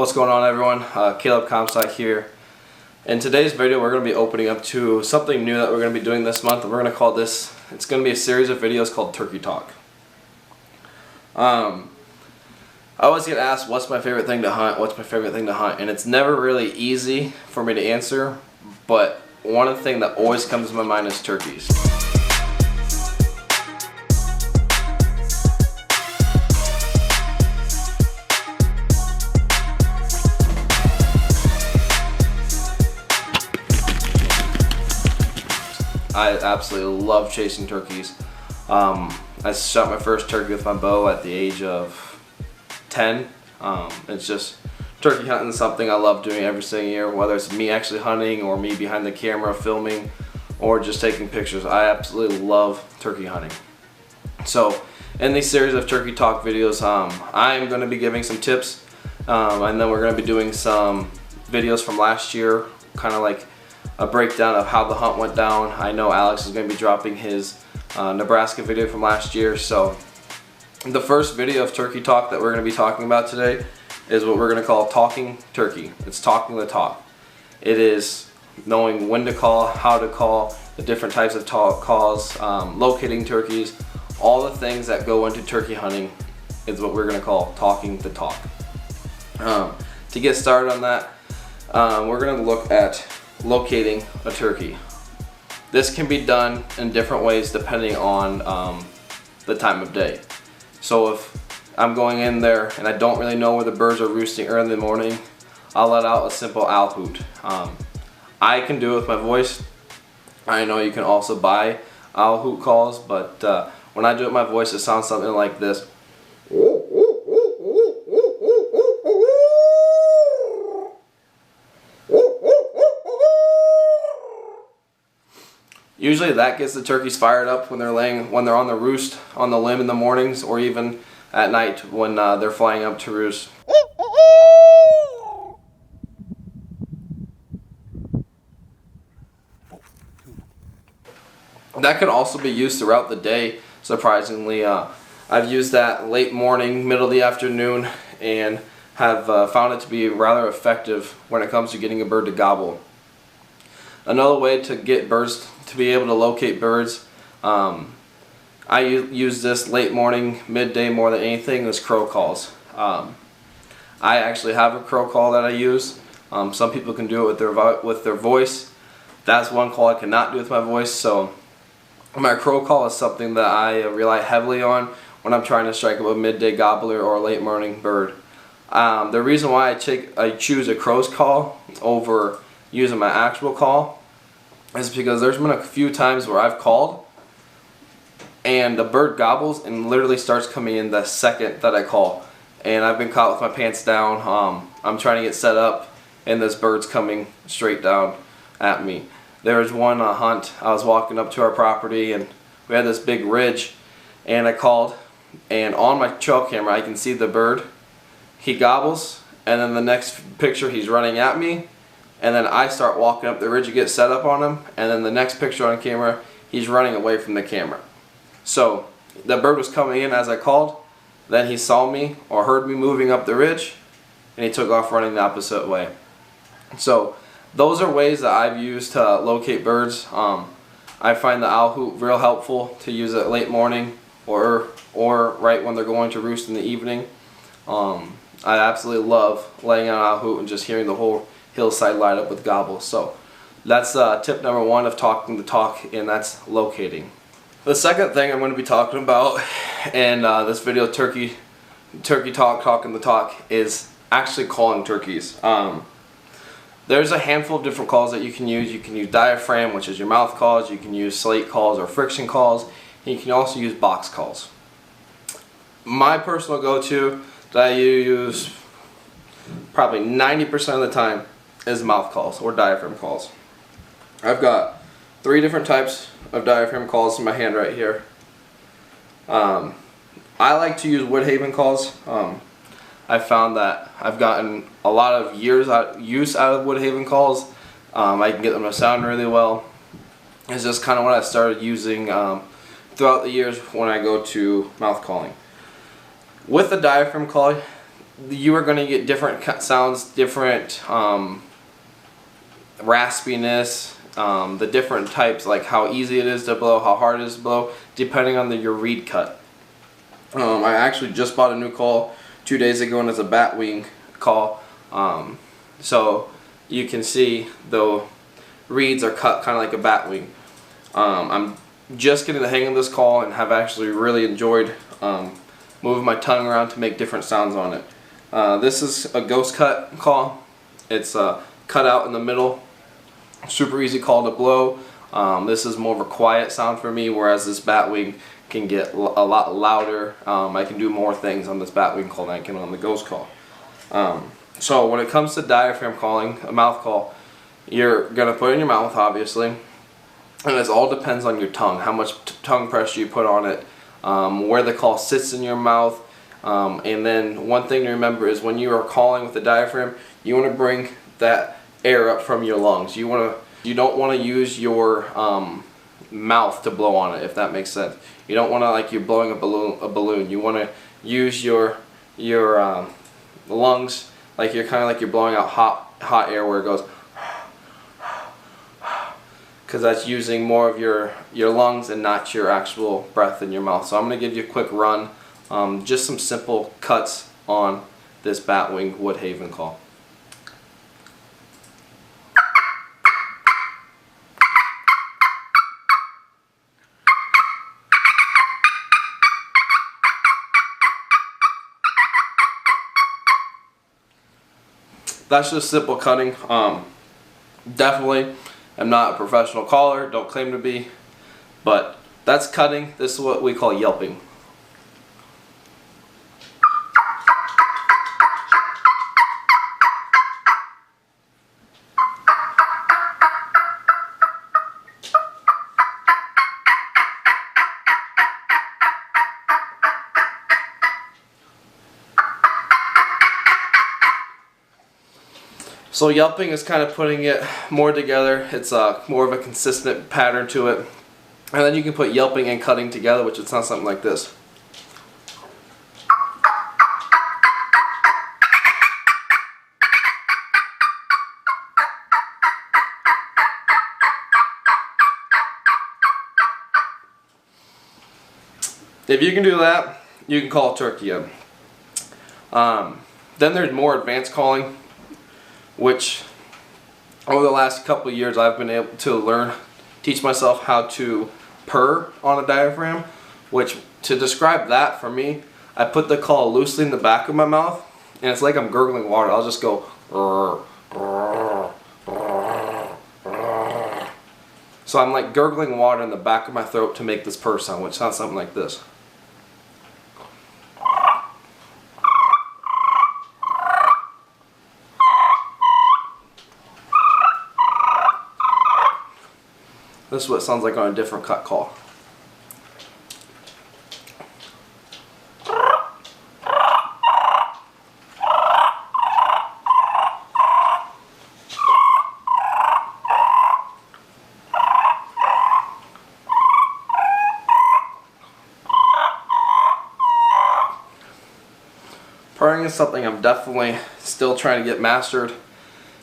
What's going on, everyone? Caleb Comstock here. In today's video we're going to be opening up to something new that we're going to be doing this month, and we're going to call this, it's going to be a series of videos called Turkey Talk. I always get asked what's my favorite thing to hunt, and it's never really easy for me to answer, but one of the things that always comes to my mind is turkeys. I absolutely love chasing turkeys. I shot my first turkey with my bow at the age of 10. It's just, turkey hunting is something I love doing every single year, whether it's me actually hunting or me behind the camera filming or just taking pictures. I absolutely love turkey hunting. So in these series of Turkey Talk videos, I am going to be giving some tips, and then we're going to be doing some videos from last year, kind of like a breakdown of how the hunt went down. I know Alex is going to be dropping his Nebraska video from last year. So the first video of Turkey Talk that we're going to be talking about today is what we're going to call Talking Turkey. It's talking the talk. It is knowing when to call, how to call, the different types of calls, locating turkeys, all the things that go into turkey hunting is what we're going to call Talking the Talk. To get started on that, we're going to look at locating a turkey. This can be done in different ways depending on the time of day. So if I'm going in there and I don't really know where the birds are roosting early in the morning, I'll let out a simple owl hoot. I can do it with my voice. I know you can also buy owl hoot calls, but when I do it with my voice, it sounds something like this. Usually that gets the turkeys fired up when they're on the roost on the limb in the mornings, or even at night when they're flying up to roost. That can also be used throughout the day, surprisingly. I've used that late morning, middle of the afternoon, and have found it to be rather effective when it comes to getting a bird to gobble. Another way to get birds, to be able to locate birds, I use this late morning, midday more than anything, is crow calls. I actually have a crow call that I use. Some people can do it with their voice. That's one call I cannot do with my voice, so my crow call is something that I rely heavily on when I'm trying to strike up a midday gobbler or a late morning bird. The reason why I choose a crow's call over using my actual call is because there's been a few times where I've called and the bird gobbles and literally starts coming in the second that I call, and I've been caught with my pants down. I'm trying to get set up and this bird's coming straight down at me. There was one hunt, I was walking up to our property and we had this big ridge, and I called, and on my trail camera I can see the bird. He gobbles, and then the next picture he's running at me, and then I start walking up the ridge to get set up on him, and then the next picture on camera he's running away from the camera. So the bird was coming in as I called, then he saw me or heard me moving up the ridge, and he took off running the opposite way. So those are ways that I've used to locate birds. I find the owl hoot real helpful to use it late morning or right when they're going to roost in the evening. I absolutely love laying out an owl hoot and just hearing the whole hillside light up with gobbles. So that's tip number one of talking the talk, and that's locating. The second thing I'm going to be talking about in this video, Turkey Talk, talking the talk, is actually calling turkeys. There's a handful of different calls that you can use. You can use diaphragm, which is your mouth calls. You can use slate calls or friction calls. And you can also use box calls. My personal go-to that I use probably 90% of the time is mouth calls or diaphragm calls. I've got 3 different types of diaphragm calls in my hand right here. I like to use Woodhaven calls. I found that I've gotten a lot of use out of Woodhaven calls. I can get them to sound really well. It's just kind of what I started using throughout the years when I go to mouth calling. With the diaphragm call, you are going to get different sounds, different raspiness, the different types, like how easy it is to blow, how hard it is to blow, depending on your reed cut. I actually just bought a new call 2 days ago, and it's a bat wing call. So you can see the reeds are cut kind of like a bat wing. I'm just getting the hang of this call and have actually really enjoyed moving my tongue around to make different sounds on it. This is a ghost cut call. It's cut out in the middle. Super easy call to blow. This is more of a quiet sound for me, whereas this bat wing can get a lot louder. I can do more things on this bat wing call than I can on the ghost call. So when it comes to diaphragm calling, a mouth call, you're going to put it in your mouth, obviously, and it all depends on your tongue, how much tongue pressure you put on it, where the call sits in your mouth, and then one thing to remember is when you are calling with the diaphragm, you want to bring that air up from your lungs. You don't want to use your mouth to blow on it, if that makes sense. You don't want to, like you're blowing a balloon. You want to use your lungs like you're kind of like you're blowing out hot air, where it goes, because that's using more of your lungs and not your actual breath in your mouth. So I'm going to give you a quick run, just some simple cuts on this bat wing Woodhaven call. That's just simple cutting. Definitely am not a professional caller, don't claim to be, but that's cutting. This is what we call yelping. So yelping is kind of putting it more together. It's more of a consistent pattern to it. And then you can put yelping and cutting together, which would sound something like this. If you can do that, you can call turkey in. Then there's more advanced calling, which over the last couple of years I've been able to teach myself how to purr on a diaphragm, which, to describe that for me, I put the call loosely in the back of my mouth, and it's like I'm gurgling water. I'll just go, so I'm like gurgling water in the back of my throat to make this purr sound, which sounds something like this. This is what it sounds like on a different cut call. Purring is something I'm definitely still trying to get mastered.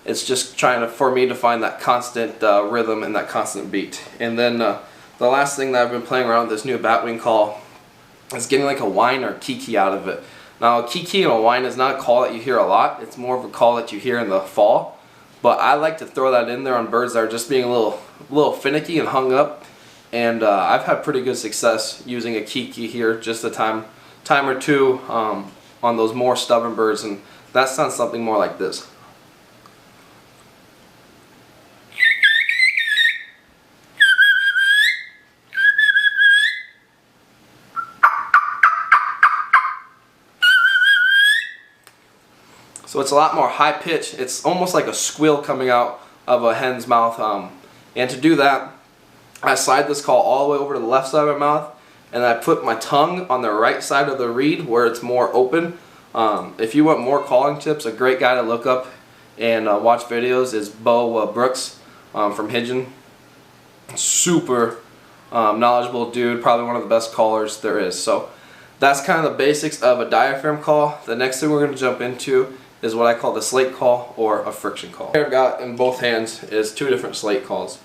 It's just for me to find that constant rhythm and that constant beat. And then the last thing that I've been playing around with this new batwing call is getting like a whine or kiki out of it. Now a kiki and a whine is not a call that you hear a lot. It's more of a call that you hear in the fall. But I like to throw that in there on birds that are just being a little finicky and hung up. And I've had pretty good success using a kiki here, just a time or two on those more stubborn birds. And that sounds something more like this. So it's a lot more high pitch. It's almost like a squeal coming out of a hen's mouth. And to do that, I slide this call all the way over to the left side of my mouth, and I put my tongue on the right side of the reed where it's more open. If you want more calling tips, a great guy to look up and watch videos is Bo Brooks from Hidgen. Super knowledgeable dude, probably one of the best callers there is. So that's kind of the basics of a diaphragm call. The next thing we're going to jump into is what I call the slate call or a friction call. What I've got in both hands is two different slate calls.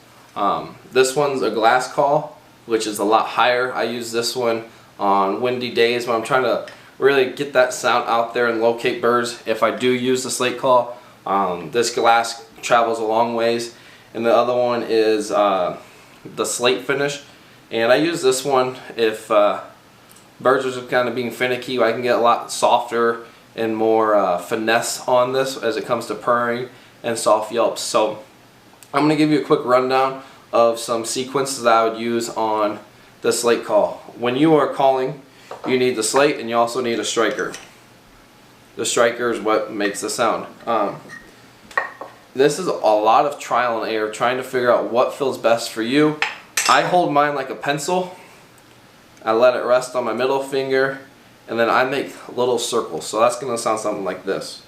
This one's a glass call, which is a lot higher. I use this one on windy days when I'm trying to really get that sound out there and locate birds. If I do use the slate call, this glass travels a long ways. And the other one is the slate finish, and I use this one if birds are just kind of being finicky. I can get a lot softer and more finesse on this as it comes to purring and soft yelps. So I'm going to give you a quick rundown of some sequences that I would use on the slate call. When you are calling, you need the slate and you also need a striker. The striker is what makes the sound. This is a lot of trial and error, trying to figure out what feels best for you. I hold mine like a pencil. I let it rest on my middle finger, and then I make little circles. So that's going to sound something like this.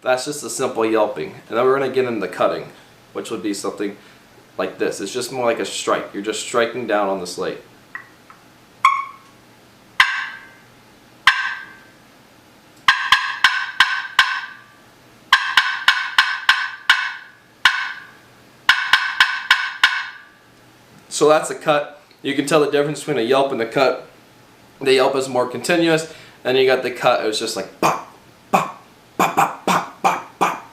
That's just a simple yelping. And then we're going to get into cutting, which would be something like this. It's just more like a strike. You're just striking down on the slate. So that's a cut. You can tell the difference between a yelp and a cut. The yelp is more continuous, and you got the cut. It was just like pop, pop, pop, pop, pop, pop, pop.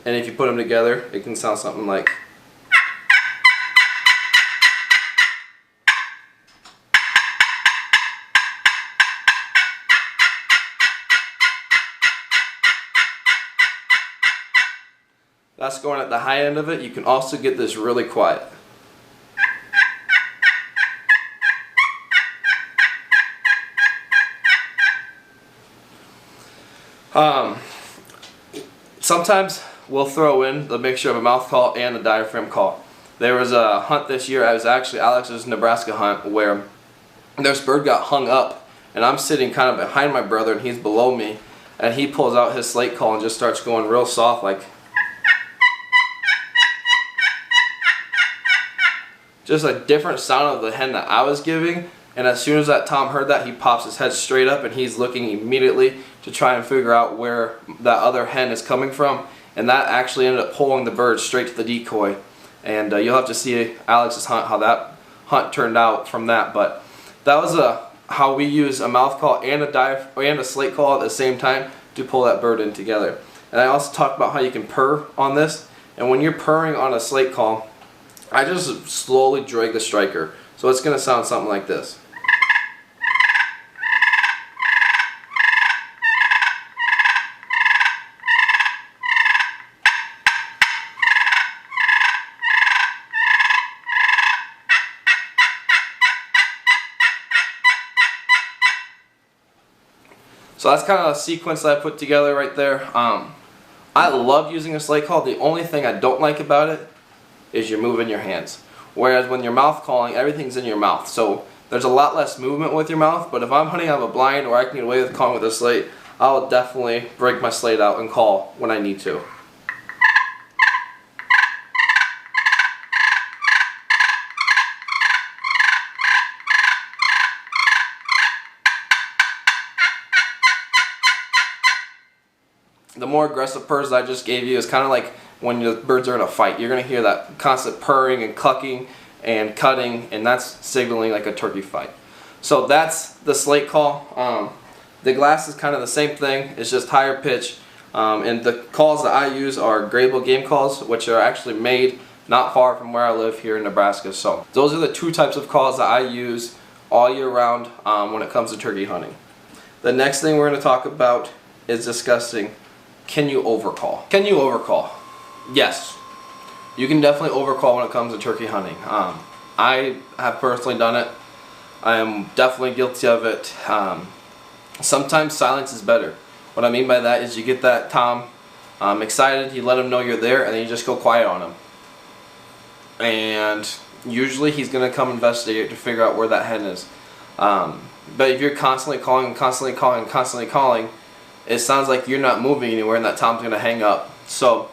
And if you put them together, it can sound something like. That's going at the high end of it. You can also get this really quiet. Sometimes we'll throw in the mixture of a mouth call and a diaphragm call. There was a hunt this year. I was actually Alex's Nebraska hunt where this bird got hung up, and I'm sitting kind of behind my brother and he's below me, and he pulls out his slate call and just starts going real soft, like just a different sound of the hen that I was giving. And as soon as that Tom heard that, he pops his head straight up and he's looking immediately to try and figure out where that other hen is coming from. And that actually ended up pulling the bird straight to the decoy. And you'll have to see Alex's hunt, how that hunt turned out from that. But that was how we use a mouth call and a slate call at the same time to pull that bird in together. And I also talked about how you can purr on this. And when you're purring on a slate call, I just slowly drag the striker. So it's going to sound something like this. So that's kind of a sequence that I put together right there. I love using a slate call. The only thing I don't like about it is you're moving your hands. Whereas when you're mouth calling, everything's in your mouth. So there's a lot less movement with your mouth. But if I'm hunting out of a blind or I can get away with calling with a slate, I'll definitely break my slate out and call when I need to. The more aggressive purrs I just gave you is kind of like when the birds are in a fight. You're going to hear that constant purring and clucking and cutting, and that's signaling like a turkey fight. So that's the slate call. The glass is kind of the same thing. It's just higher pitch. And the calls that I use are Grable game calls, which are actually made not far from where I live here in Nebraska. So those are the two types of calls that I use all year round when it comes to turkey hunting. The next thing we're going to talk about is discussing, can you overcall? Can you overcall? Yes. You can definitely overcall when it comes to turkey hunting. I have personally done it. I am definitely guilty of it. Sometimes silence is better. What I mean by that is you get that Tom excited, you let him know you're there, and then you just go quiet on him. And usually he's going to come investigate to figure out where that hen is. But if you're constantly calling, constantly calling, it sounds like you're not moving anywhere and that Tom's going to hang up. So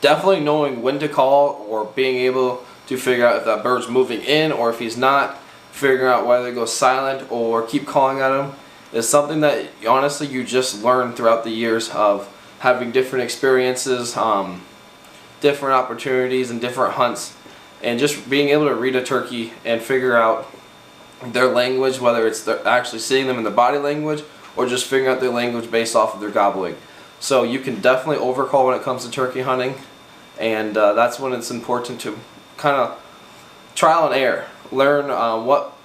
definitely knowing when to call, or being able to figure out if that bird's moving in or if he's not, figuring out whether to go silent or keep calling at him, is something that honestly you just learn throughout the years of having different experiences, different opportunities and different hunts, and just being able to read a turkey and figure out their language, whether it's actually seeing them in the body language or just figuring out their language based off of their gobbling. So you can definitely overcall when it comes to turkey hunting, and that's when it's important to kind of trial and error. Learn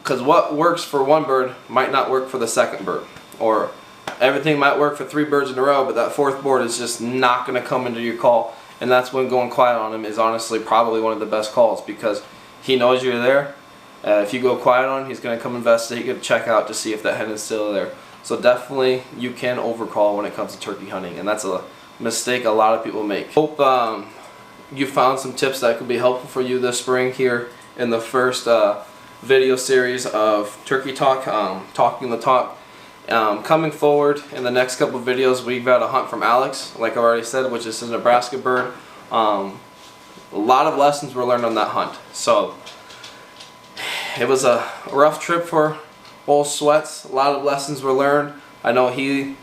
because what works for one bird might not work for the second bird, or everything might work for 3 birds in a row, but that 4th bird is just not going to come into your call, and that's when going quiet on him is honestly probably one of the best calls, because he knows you're there. If you go quiet on him, he's going to come investigate, you check out to see if that hen is still there. So definitely you can overcall when it comes to turkey hunting, and that's a mistake a lot of people make. Hope you found some tips that could be helpful for you this spring here in the first video series of Turkey Talk, Talking the Talk. Coming forward in the next couple of videos, we've got a hunt from Alex, like I already said, which is a Nebraska bird. A lot of lessons were learned on that hunt. So it was a rough trip for both Sweats. A lot of lessons were learned. I know he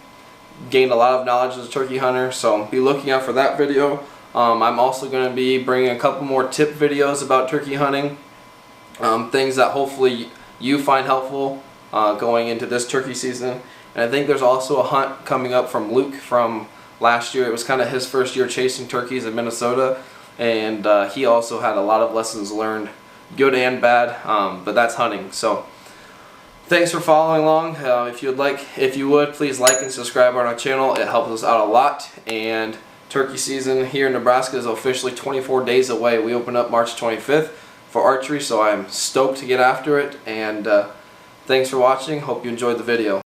gained a lot of knowledge as a turkey hunter, so be looking out for that video. I'm also going to be bringing a couple more tip videos about turkey hunting, things that hopefully you find helpful going into this turkey season. And I think there's also a hunt coming up from Luke from last year. It was kind of his first year chasing turkeys in Minnesota, and he also had a lot of lessons learned, good and bad, but that's hunting. So thanks for following along. If you would, please like and subscribe on our channel. It helps us out a lot. And turkey season here in Nebraska is officially 24 days away. We open up March 25th for archery, so I'm stoked to get after it. And thanks for watching. Hope you enjoyed the video.